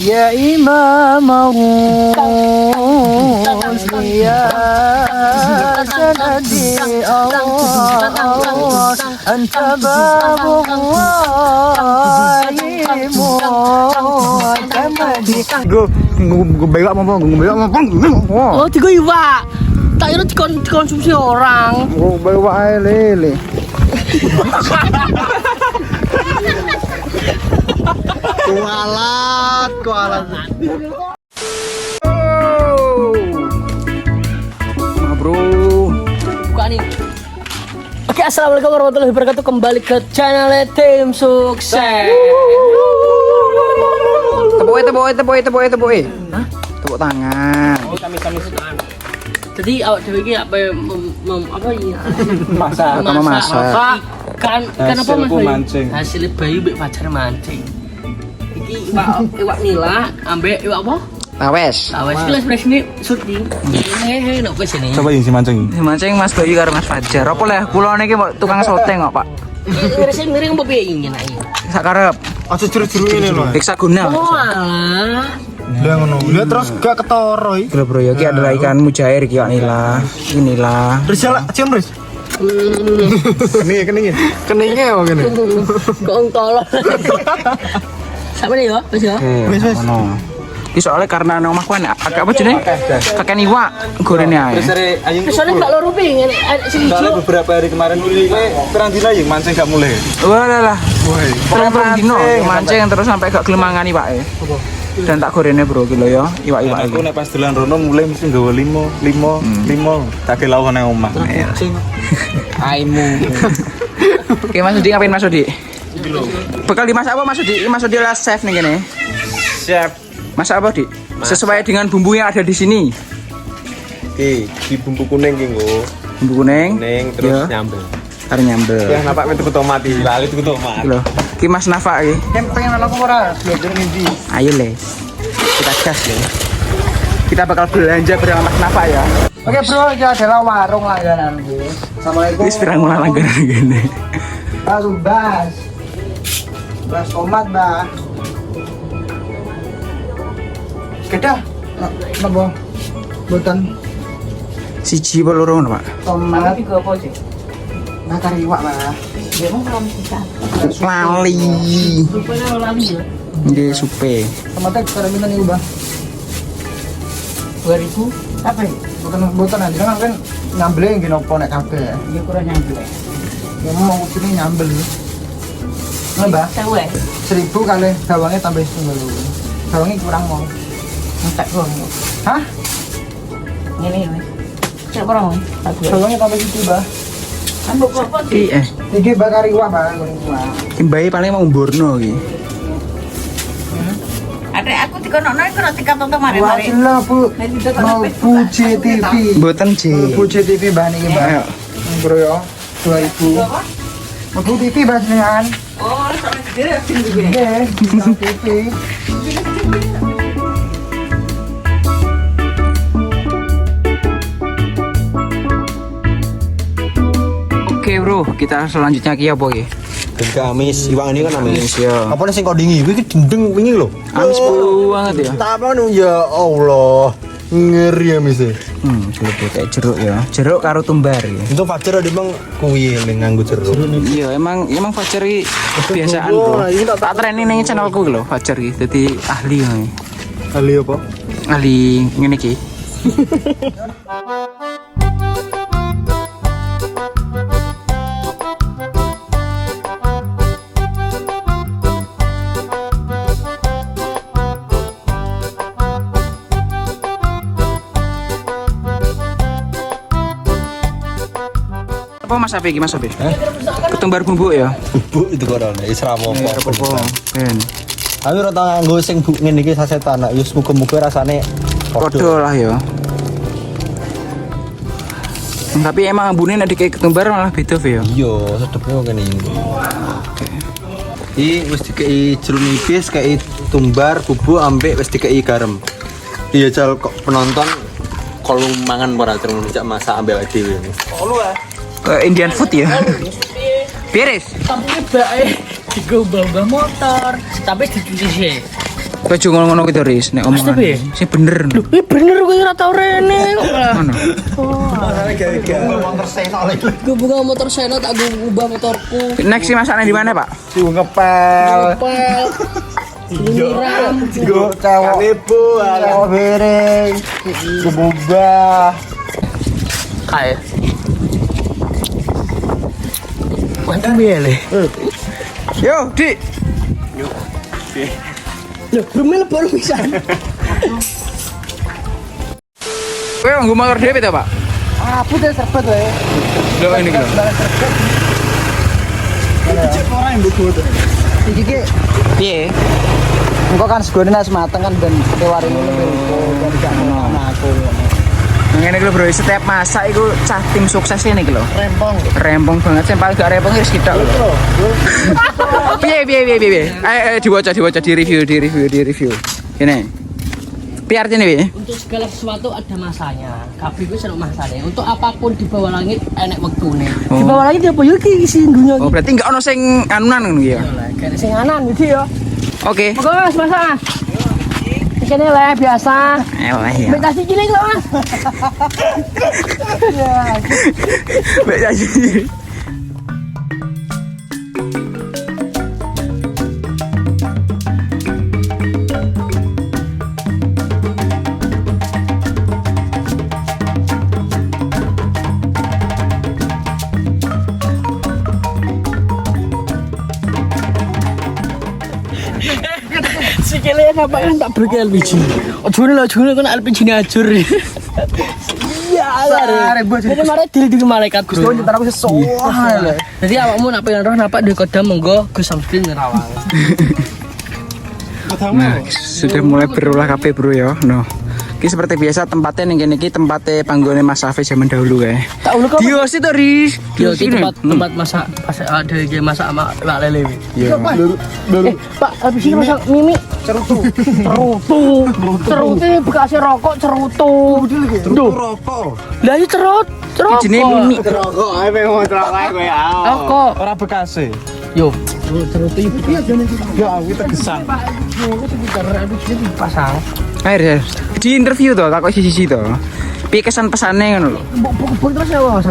Ya Imam Rusi ya sanadi Allah anta babughaimu kamadi gue belok mau Oh, tiga iwak. Tak kira dikonsumsi orang. gue belok ae lele kualat bro. Buka nih. Oke, assalamualaikum warahmatullahi wabarakatuh. Kembali ke channel Tim Sukses. Tepuk tangan. Kami sekarang. Jadi awak dewe iki apa apa ya? Masak. Ikan apa Mas? Mancing. Hasil bayi mbek pacar mancing. Iki iwak nila ambek iwak apa? Tawes. Awes kelas fresh ini syuting. Hehe, nek wis ini. Coba yang si mancing. Mancing Mas Bayu karo Mas Fajar. Apa leh kula niki mau tukang soteng kok, Pak. Miring apa piye ingin ae? Sak karep. Aja jeru-jeru ini lho. Hexagona. Oh alah. Lah ngono. Lah terus gak ketoro iki. Bro bro, iki adalah ikan mujair iki nila. Inilah. Ris ya, cium Ris. Keningnya. Keningnya apa kene? Kong tolong. Sampe nih yo, wis yo. Wis. Ngono. Iki soalnya karena nang omahku agak apa jenenge? Kakek iwak gorene ae. Ayung. Soalnya gak loro ping sing Soalnya ijo. beberapa hari kemarin perang dina yang mancing gak mulai. Walah. Woi. Terus dino mancing terus sampai gak gelemangan iwake. Dan tak gorene bro iki lho ya, iwak-iwak Aku iki. nek pas dolan rono mulai mesti nggawa limo. Tak lawan nang omah. Aimu. Oke Mas Udi ngapain Mas Udi? Bekal dimasak apa Mas Udi? Mas Udi lah chef nih gini. Siap. Masak apa Dik? Sesuai dengan bumbu yang ada di sini. Oke, di bumbu kuning ki nggo. Bumbu kuning. Terus Ya. nyambel. Karo nyambel. Ya napak metu tomat iki, lali tuku tomat. Iki lho. Iki Mas Nafa iki. Pengen melok ora? Belajar ngendi? Ayo Les. Kita gas ya. Kita bakal belanja bersama Mas Nafa ya. Oke bro, ini adalah warung langganan gue. Assalamualaikum. Ini sepirang mulai langganan gini. Bas tomat mbak. Kedah, nabo, buatan. Siji apa loro ngono, Pak? Tomat. Tiga apa sih? Bakar iwak, Pak. Ya mau belum bisa. Lali. Rupanya lali ya. Ini supe. Tomatnya sekarang kita nih, Bang. 2000 apa ya? Bukan aja kan nyambelnya gini opo nek kabeh. Ya kurang nyampe. Ya mau sini nyambel. Mbak, 1000 1000 kali bawangnya tambah setengah dulu. Bawangnya kurang mau. entek kok. Hah? Ngene wis. Cek berapa? Bawangnya tambah situ, Mbak. Ambek apa sih? Iki bakar iwak, Mbak, goreng iwak. Mbae paling mau mborno iki. Adek aku dikonokno iku nek dikatonton mari-mari. Wajlah, Bu. Mau Puji TV. Mboten, Ji. Puji TV Mbak niki, Mbak. Ayo. Bro ya, 2000. Mau TV Mbak jenengan. Oh, sampe gede sing Nggih, TV. Oke bro, kita selanjutnya ki apa ki? Amis, iwak ini kan amis. Ya. Apa nih sing kok dingi? Iki dendeng wingi lho. Amis banget ya. Tak apa ya Allah. Ngeri amis e. Lebih kayak jeruk ya. Jeruk karo tumbar ya. Itu Fajar ada bang kuwi ning nganggo jeruk. Iya, emang Fajar iki kebiasaan bro. Tak training ning channelku lho, Fajar iki dadi ahli ngono. Kali apa? Ahli ngene iki. Apa Mas Api iki Mas Api? Ketumbar bumbu ya. Bu itu koran, wis ra apa-apa. Ben. Aku ora tau nganggo sing bu ngene iki sasetan, ya muga-muga rasane Podo lah ya. Tapi emang ambune nek dikek ketumbar malah beda ya. Iya, sedepnya ngene iki. Iki wis dikei jeruk nipis, kei tumbar, bubuk ambek wis dikei garam. Iya cal kok penonton kalau mangan ora terus dijak masak ambek dhewe. Indian food ya. Beres. Tapi bae digo mbah motor, tapi dicuci sih. Kowe aja ngono gitu Riz, nek omongan. piye? Sing bener. Loh, bener kowe ora tau rene kok malah. Ngono. Gue buka motor Seno tak gue ubah motorku. Next sih masaknya di mana, Pak? Si ngepel. Pel. Nyiram. Go cewek ibu, cewek bereng. Kebubah. Kae. Mantap ya le. Yo, Dik. Loh, rumel baru bisa. Kowe nggo motor dhewe ta, Pak? Apa deh serpet wae. Lho ini lho. Orang yang buku tuh. Iki ki Piye? engko kan segone nek mateng kan ben tewari ngono ben gak ngono aku. Ngene iki lho, Bro, setiap masak iku cah tim sukses ini iki lho. Rempong banget, sing paling gak rempong wis kita lho. Piye. Ayo diwaca di review. Ini. Piye artinya piye? Untuk segala sesuatu ada masanya. Kabeh kuwi seneng masane. Untuk apapun di bawah langit enek wektune. Di bawah langit apa yo iki isi dunya Oh, iki. berarti enggak ono sing anunan ngono ya. Gak ada sing anan iki yo. Oke. Moga Mas masak. Kene le biasa. Elah ya. Mbak kasih cilik lho Mas. Baik aja. Sikile apa kan tak beri LPG. Ojone kan LPG ne ajur. Iya, Arek bos. Jadi mare diri malaikat Gus. Kau nyetar aku sesuai. Jadi awakmu nak pengen roh napa duwe kodam monggo Gus Samsudin nerawang. Nah, sudah mulai berulah kabeh, Bro ya. No. Ini seperti biasa tempatnya ning kene iki tempatnya panggone Mas Hafiz zaman dahulu kae. Tak uluk kok. Dios itu Riz. Yo iki tempat masak ada ge masak sama Pak Lele. Iya. Pak, habis ini masak mimi cerutu. Cerutu bekas rokok cerutu. Duh, Rokok. lah iki cerut. Iki jenenge mimi. Rokok ae pengen ngomong rokok kowe ya. Rokok. Ora bekase. Yo, cerutu iki Ya aku terkesan. pasang. Air di interview tuh, takut sisi tuh. Piye kesan pesannya ngono lho. Mbok terus ya Mas.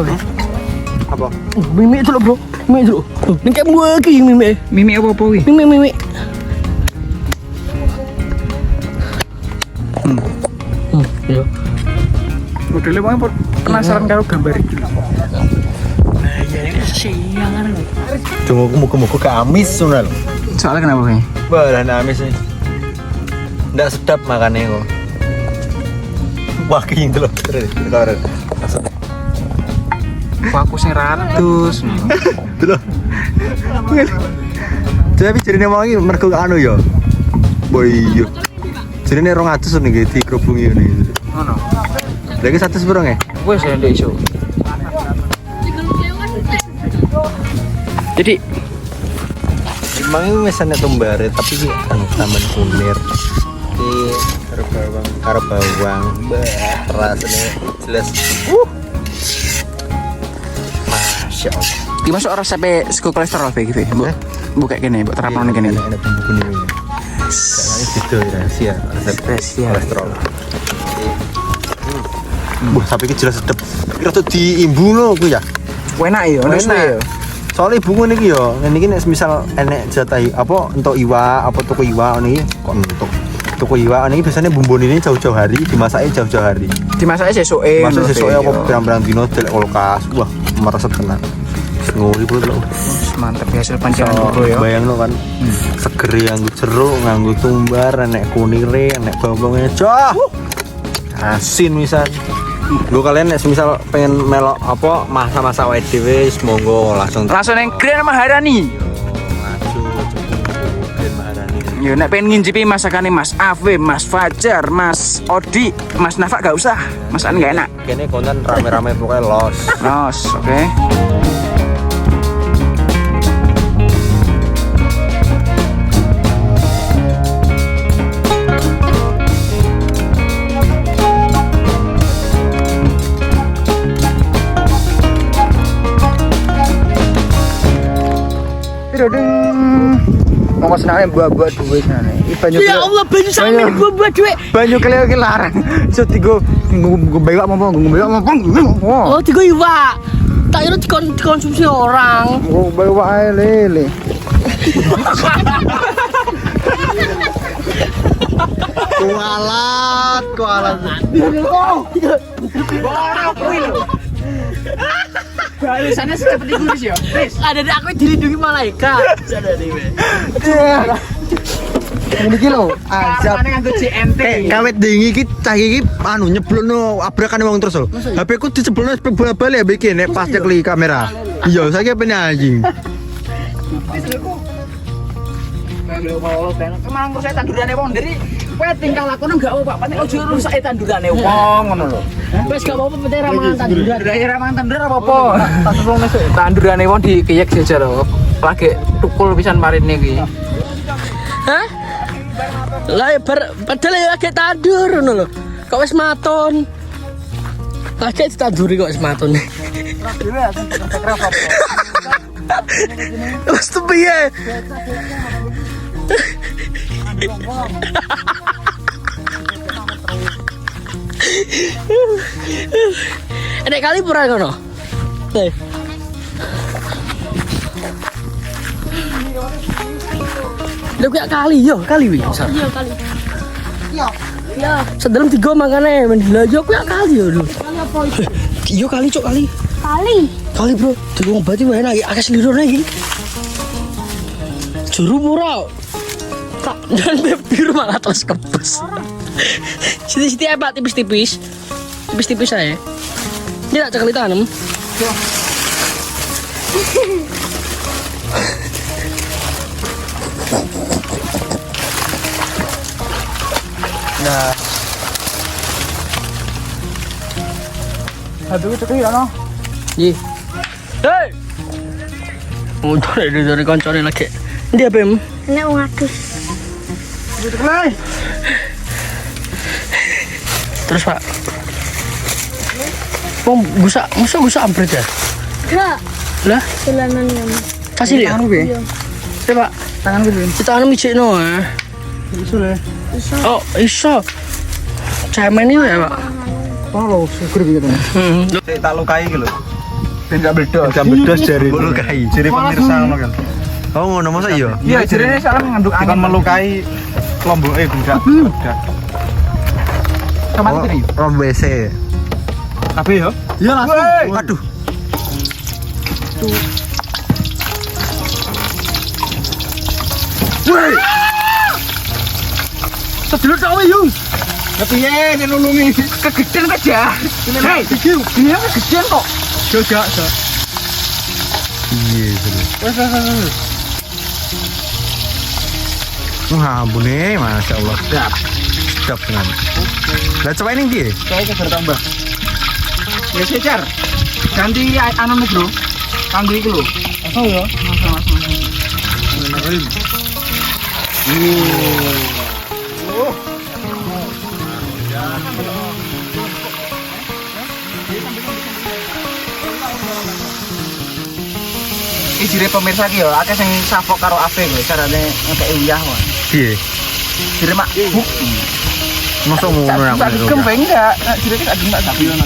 Apa? Mimi itu lho, Bro. Mimi itu. Ning kayak mbok iki mimi. Mimi apa kuwi? Mimi. Yo. Modelnya wong penasaran karo gambar iki lho. Nah, ya ini siangan. Tunggu muka-muka ke amis ngono lho. Soalnya kenapa kayak? Badan amis nih. Nggak sedap makannya kok. Wah, kayaknya itu loh. Terus. Aku sing ratus. Itu loh. Tapi jarine mau iki mergo anu ya. Boy yo. Jarine 200 nih di kerubungi ngene. Ngono. Lagi 100 berong ya? Wes ya ndek iso. Jadi Emang ini misalnya tumbare tapi ki anu tambahan kunir. Ki karo bawang. Rasanya jelas. Masya Allah. di masuk orang sampai sego kolesterol kayak gitu ya. Bu kayak gini, bu terapkan gini. Ada bumbu kuning. Karena itu rahasia resep kolesterol. Wah, tapi ini jelas sedep. Kira tuh diimbu loh aku ya. Enak ya, Enak ya. Soalnya ibu ngene iki yo, ngene iki nek misal enek jatah apa entuk iwak, apa tuku iwak ngene iki kok entuk. Tuku iwak ngene iki biasanya bumbune ini jauh-jauh hari, dimasaknya jauh-jauh hari. Dimasaknya sesuke. Masak sesuai apa pirang-pirang dino delek kulkas. Wah, meresep tenan. Nguri perut lho. Mantap hasil pancingan bro ya. Bayangno kan. Seger nganggo jeruk, nganggo tumbar, enek kunire, enek bawangnya. Cah. Asin misal. Lu kalian nek misal pengen melok apa masa-masa awake dhewe monggo langsung Yang Grand Maharani. Yo nek pengen ngincipi masakannya Mas Ave, Mas Fajar, Mas Odi, Mas Nafa gak usah. Masakan gak enak. kene konten rame-rame pokoknya los. Nos, oke. Monggo senane buah-buah duit senane. Banyu. Ya Allah, banyu sampe buah-buah dhuwit. Banyu keleo ki larang. Iso digo bewak apa bewak apa. Oh, digo iwak. Tak kira dikonsumsi orang. Bewak ae lele. Kualat. Balasannya seperti tulis ya. Ada di aku dilindungi malaikat. Ada di we. Ini iki lho, azab. Ana nganggo JNT. Kawet dingi iki cah iki anu nyeblokno abrakane wong terus lho. HP ku diceblokno bola-bali ya iki nek pas cekli kamera. Iya, saiki apa anjing. Emang rusak tandurane wong ndiri. Kowe tingkah lakune enggak apa-apa, nek ojo rusak tandurane wong ngono lho. Wes gak apa-apa penting ramangan tanduran. Ya ramangan tanduran apa-apa. Tandurane wong dikiyek jejer lho. Lagi tukul pisan marine iki. Hah? Lah padahal ya lagi tandur ngono lho. Kok wis maton. Lagi ditanduri kok wis maton. Wes tuh piye? Enek kali pura ngono. Hei. Lha kuwi kali yo, kali wi. Iya kali. Iya. Iya. Sedalam 3 makane mendela yo kuwi kali yo. Kali apa iki? Iya kali cok kali. Kali. Kali bro, diwong berarti wae lagi akeh slirone iki. Juru murah. Tak dan biru malah terus kepes. Siti-siti apa tipis-tipis. Tipis-tipis aja. Dia tak cekali tanam. Nah. Aduh, cekli ono. Iya. Hei. Udah dari koncone lagi. Dia Bem. Nek wong adus. Cekli. Terus Pak. Gusa ampret ya? Enggak, Lah, dolanan ya. kasih ya? Tanganku piye? Coba, Tanganku piye? kita anu mijikno ya. Iso le. Oh, iso. Cemen ini ya, Pak. Tolo syukur piye to. Sik tak lukai iki lho. Ben gak bledos. Jam bedos jari lukai. Jari pemirsa ngono kan. Oh ngono masa iya? Iya, jarene salah ngandung angin. Bukan melukai kelomboke budak. Sama tadi. Rom WC. Kabeh yo. Iya langsung. Waduh. Woi. Sedulur tok yo. Ya piye nek nulungi kegedean aja. Hei, dia kegedean kok. Jajak, Jak. Iya bener. Wes. Wah ampune Masya Allah. Sedap tenan. Lah coba ini piye? Saya ke bertambah. Ya secar. Ganti anu nih, Bro. Kanggo iki lho. Oh ya. Mas. Iki jire pemirsa iki yo akeh sing sapok karo ape lho carane ngekek uyah wae. Piye? Jire mak buk. Mosok ngono ya. Tak kembang enggak. Jire iki tak enggak sapi ono.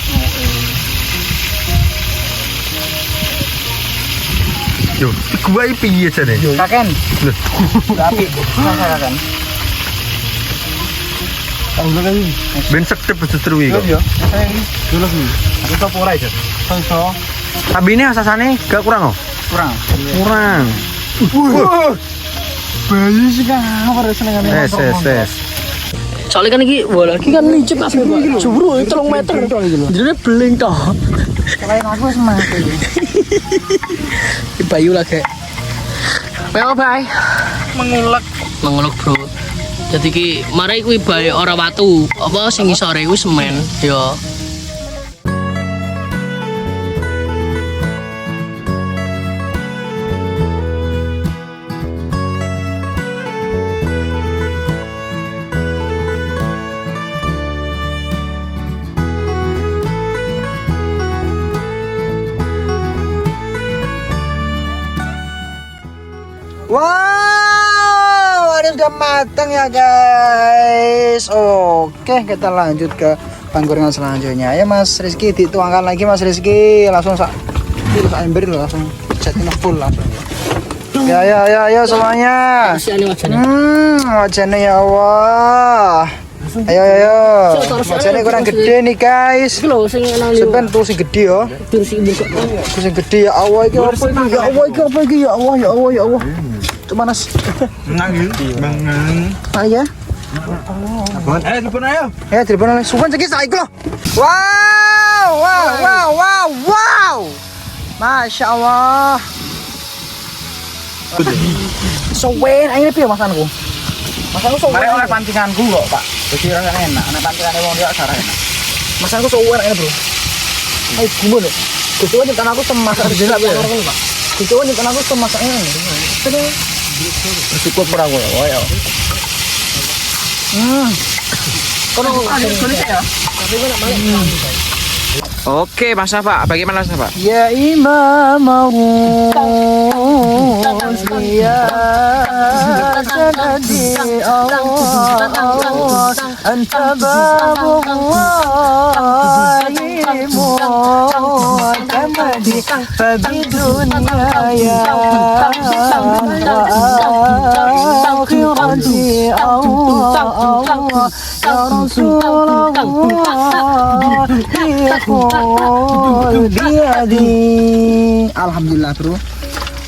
Yo, gua iki piye jane? Kaken. Lho, Tapi kaken. ben sedep justru iki kok. Yo. Dulu sih. Aku top ora aja. So. Tapi ini asasane gak kurang oh? Kurang. Kurang. Bayi sih kan ora senengane. Tes. Soalnya kan iki bola iki kan licin Pak. Juru 3 meter. Jadi beling toh. Selain aku wis mati. Di Bayu lagi. Well, bye. Mengulek, Bro. Jadi ki mari kuwi bae ora watu. Apa sing isore kuwi semen. Yo. Wow! sudah matang ya guys. Oke, kita lanjut ke panggorengan selanjutnya. Ya Mas Rizky, dituangkan lagi Mas Rizky. Langsung ember loh, langsung cetin full langsung. Ya semuanya. Wajahnya ya Allah. Ayo. Wajahnya kurang gede nih guys. Sebentar tuh si gede ya. Tuh si gede ya Allah. Ya Allah. Itu panas. Ayo. Telepon ayo. Sukan cekis saiki loh. Wow. Masya Allah. Sowen, ini piye masanku? Masanku sowen. Mari oleh pancinganku kok, Pak. Jadi rasanya enak. Nek pancingane wong liya rasane enak. Masanku sowen ini, Bro. Ayo gumun. Kudu nyetan aku semasak jendak ya. Kudu nyetan aku semasaknya. Cukup ora kowe, ya. Kono ya. Tapi kok nak balik. Oke, Mas Safa, bagaimana Mas Safa? Ya Imam ya sanadi Allah anta babullahi mu'tamadi fabidunya ya akhirati Allah ya Rasulullah Alhamdulillah bro,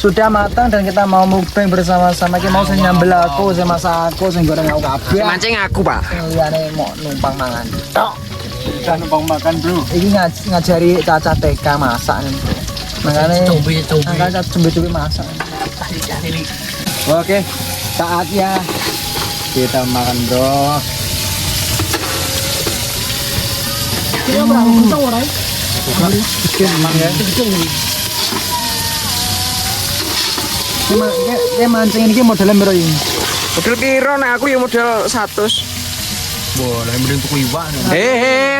sudah matang dan kita mau mukbang bersama-sama. Kita mau nyambel aku, saya masak aku, saya goreng aku kabeh. Mancing aku pak. Liane mau numpang mangan. Udah numpang makan bro. Ini ngajari Caca TK masak nih bro. Makanya angkat cumbi-cumbi masak. Oke, saatnya kita makan bro. Kita berapa kencang orang? Bikin emang ya. Ini mancing ini modelnya berapa ini? Model piro nek aku ya model 100. Boleh mending tuku iwak.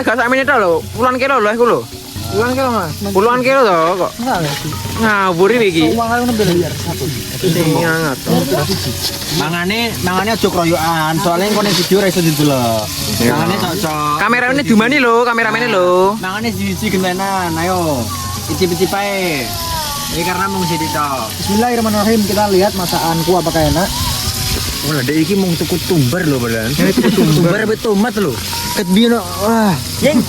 Gak sak menit lho. Puluhan kilo lho aku lho. Puluhan kilo mas? Puluhan kilo toh kok. Enggak ngerti. Ngawur iki. Uang kalian udah biar satu. Nyangat. Mangane aja kroyokan, soalnya kono video ra iso didelok. Mangane cocok. Kamerane dumani lho, kameramene lho. Mangane siji gentenan, ayo. Icip-icip ae. Ini karena mau sithik tok. Bismillahirrahmanirrahim, kita lihat masakanku apakah enak. Wah, dek iki mung tuku tumbar lho, Balan. Tumbar be tomat lho. Ket bino. Wah. Yeng.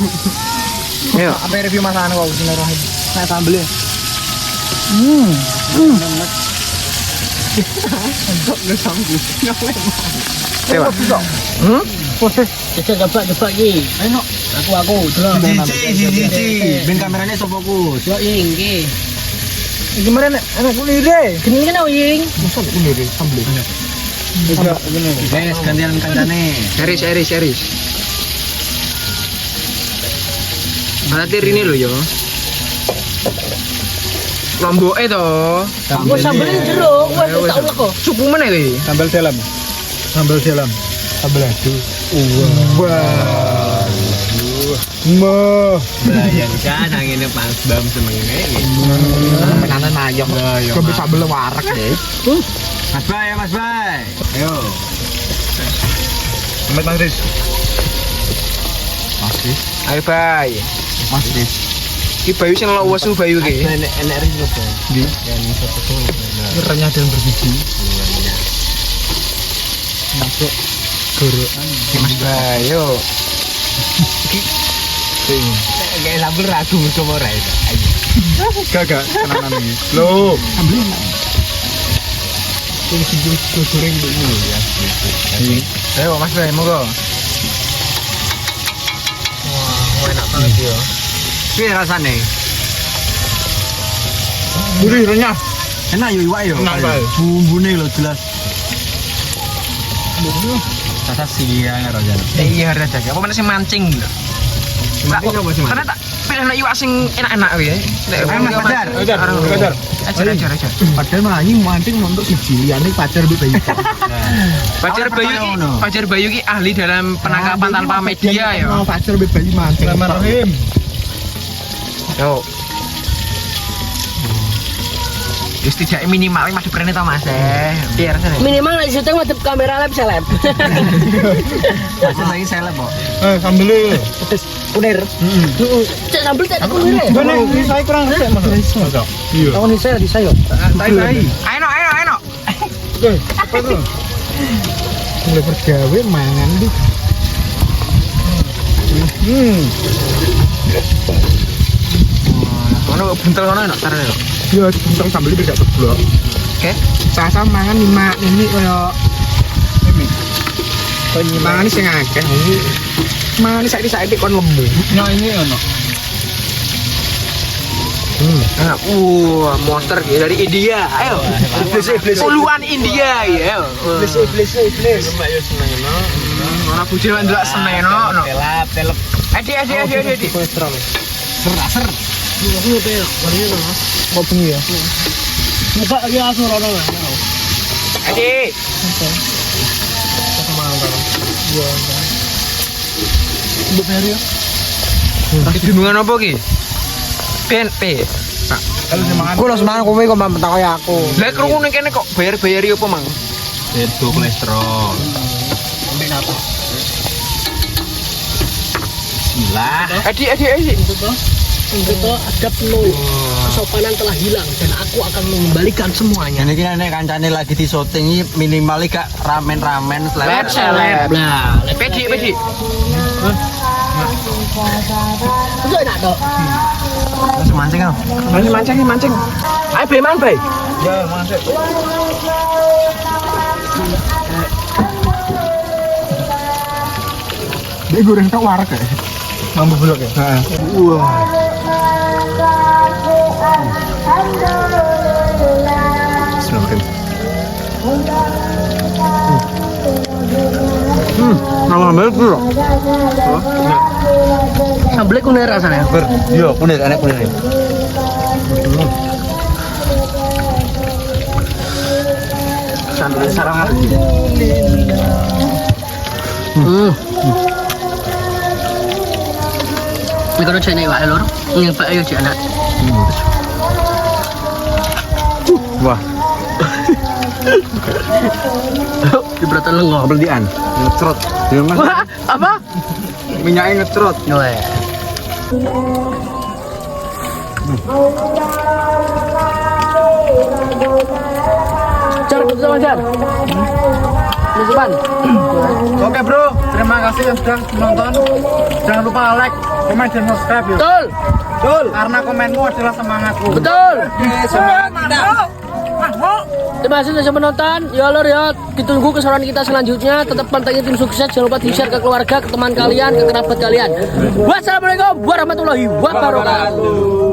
Ayo, apa review masakanku bismillahirrahmanirrahim. Saya sambelnya. Coba. Coba iki. Ayo, aku delok. Cici. Ben kameranya sapa ku? Yo iki. Gimana nek anakku lire? Gini kan ying. Masa aku lire sambel. Guys, gantian kancane. Seris. Berarti ini lho ya. Lomboke to. Aku sambelin jeruk, wes tak ulek kok. Supu meneh iki. Sambal dalam. Sambal adu. Wah. Bayangkan anginnya pas bam semene iki. Tenanan mayong. Kok bisa belum warak deh. Mas Bay. Ayo. Mas Riz. Ayo Bay. Mas Riz. Iki Bayu sing lok wesu Bayu iki. Enak Riz lho. Di. Yang satu tuh. Renyah dan berbiji. Masuk gorokan Mas Bayu. Kayak label ragu sama ora itu. Gagak tenanan iki. Loh, ambil. Ini goreng dulu ya. Ayo Mas Bayu monggo. Wah, enak banget ya. Piye rasane? Gurih renyah. Enak yo iwak yo. Enak bae. Bumbune lho jelas. Rasa siang karo jan. Iya rada apa meneh sing mancing. Mancing apa sih, Mas? Karena tak pilih iwak sing enak-enak kuwi. Ayo Mas Badar. Ajar. Padahal mah anjing mancing untuk siji liyane pacar mbek bayi. Pacar Bayu ki ahli dalam penangkapan tanpa media ya. Mau pacar mbek bayi mancing. Bismillahirrahmanirrahim. Yo. Wis tidak minimal masih prene to Mas. Piye rasane? Minimal nek syuting madhep kamera lab seleb. Mas lagi seleb kok. Sambel Kunir. Cek sambel cek kunir. Ini saya kurang ngerti Mas. Iya. Tahun di saya. Tai. Ayo no. Apa tuh? Mulai bergawe mangan di. Ono buntel ngono enak carane kok. Ya buntel sambel iki gak teblok. Oke. Sasa mangan ini koyo ini. Mangan sing akeh. Mangan saiki kon lembu. Nah ini ono. Enak. Monster gitu dari India. Ayo. Iblis. Puluhan India ya. Iblis. Mbak yo seneng no. Ora bujil ndelok seneno. Telap. Edi. Kolesterol. Ser. Mau bengi ya. Muka lagi asur ono. Edi. Dunungan apa ki? PNP. Aku lo semangat kowe kok mentang kaya aku. Lah krungu ning kene kok bayar-bayari apa, Mang? Itu kolesterol. Bismillah. Edi. Itu adab lo. Kesopanan telah hilang dan aku akan mengembalikan semuanya. Ini nek kancane lagi di syuting minimal gak ramen Seleb. Lah, Pedi. itu enak dok. Mas mancing ah. Mancing. Ayo be man be. Ya, mancing. Dia goreng tok wareg ya. Mambu blok ya? Heeh. Wah. Nambah itu loh. Sambelnya kunir rasanya. Iya, kunir, enak kunir. Sambel sarang. Ini kalau cina iwak lor, yang pak ayo cina. Wah, Diberatan lengo. berdian. Ngecerot. Ya, Mas. Wah, apa? Minyaknya ngecerot. Noleh. Jar, betul Jar. Depan. Oke, Bro. Terima kasih yang sudah menonton. Jangan lupa like, komen, dan subscribe ya. Betul. Betul. Karena komenmu adalah semangatku. Betul. Semangat kita. Terima kasih sudah menonton. Ya lor ya, ditunggu keseruan kita selanjutnya. Tetap pantengin tim sukses. Jangan lupa di-share ke keluarga, ke teman kalian, ke kerabat kalian. Wassalamualaikum warahmatullahi wabarakatuh.